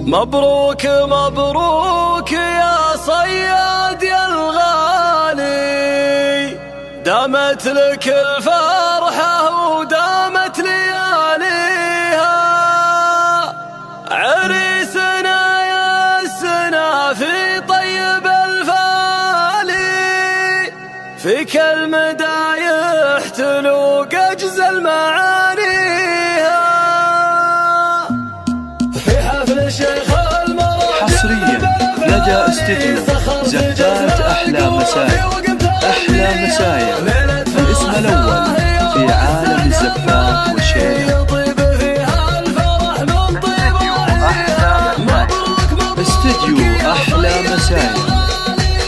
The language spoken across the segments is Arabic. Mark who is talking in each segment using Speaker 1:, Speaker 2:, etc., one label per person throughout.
Speaker 1: مبروك مبروك يا صياد يا الغالي، دامت لك الفرحة ودامت لياليها. عريسنا يا السنا في طيب الفالي، فيك المدايح تلوق أجزل معانيها. في حفل الشيخ
Speaker 2: حصريا لدى استديو زفات أحلى مسايا. أحلى مسايا الاسم الأول في عالم الزفات والشيلة. استديو أحلى مسايا.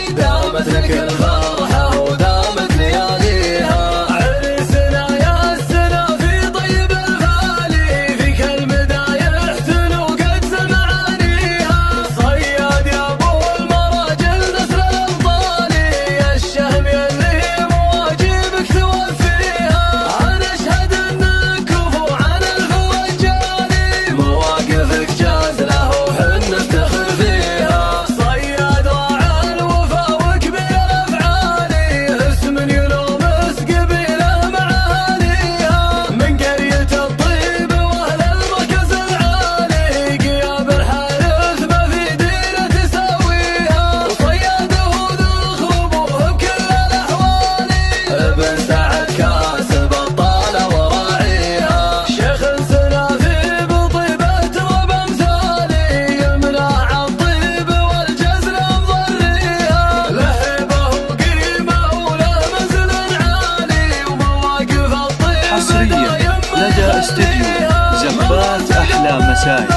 Speaker 1: دامت لك الفرحة ودامت لياليها. عريسنا يا السنا في طيب الفالي، فيك المدايح تلوق أجزل معانيها. صياد يا أبو المراجل نسر الأبطالي، الشهم يلي مواجبك توفيها. أنا أشهد أنك كفو عن الفوجالي، مواقفك جازلة وحن نفتخر فيها. صياد راعى الوفا وكبير أفعالي، اسم يلومس قبيله معاليها. من قرية الطيب وأهل المركز العالي، قياب الحارث ما في دينه تساويها. وصياده ذو الخبوه بكل الأحوال، ابن سعد كاسب الطالة وراعيها. شيخ سنا في بطيبة ترب أمثالي، يمنع الطيب والجزل مضريها. لهبه وقيمة وله منزل عالي، ومواقف الطيب
Speaker 2: حصريا لدى استديو زفات أحلى مسايا.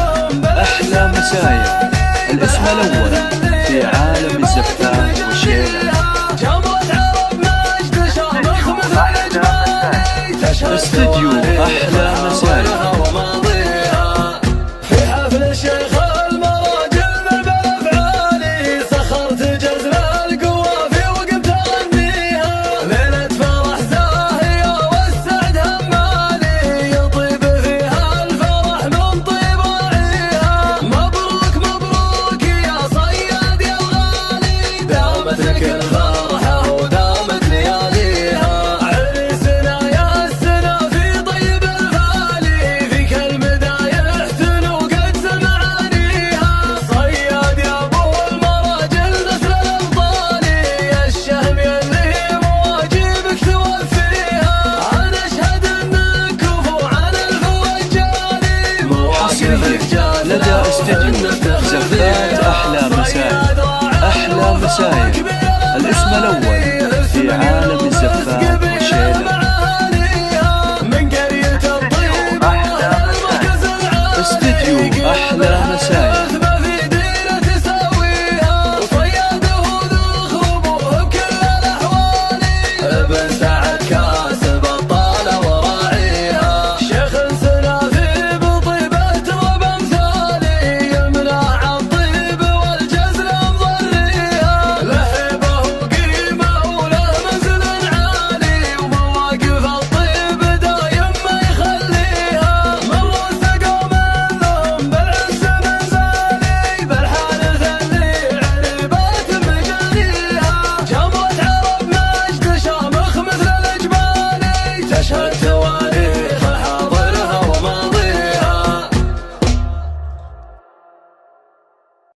Speaker 2: أحلى مسايا الاسم الأول في عالم الزفات والشيلة. استديو أحلى مسايا.
Speaker 1: في حفل الشيخ المراجل ضرب الأفعالي، سخرت جزر القوافي وقمت أغنيها. ليلة فرح زاهية والسعد همالي، يطيب فيها الفرح من طيب راعيها. مبروك مبروك يا صياد يا الغالي، دامت لك الفرحة ودامت لياليها. عريسنا يا السنا في طيب الفالي، فيك المدايح تلوق أجزل معانيها. صياد يا أبو المراجل نسر الأبطالي، الشهم يلي مواجبك توفيها. أنا أشهد أنك كفو عن الفوجالي، مواقفك جازلة
Speaker 2: لدى استديو زفات أحلى مسايا. أحلى مسايا الاسم الأول في عالم الزفات والشيلة.
Speaker 1: من قرية الطيب وأهل المركز العالي،
Speaker 2: استديو أحلى مسايا.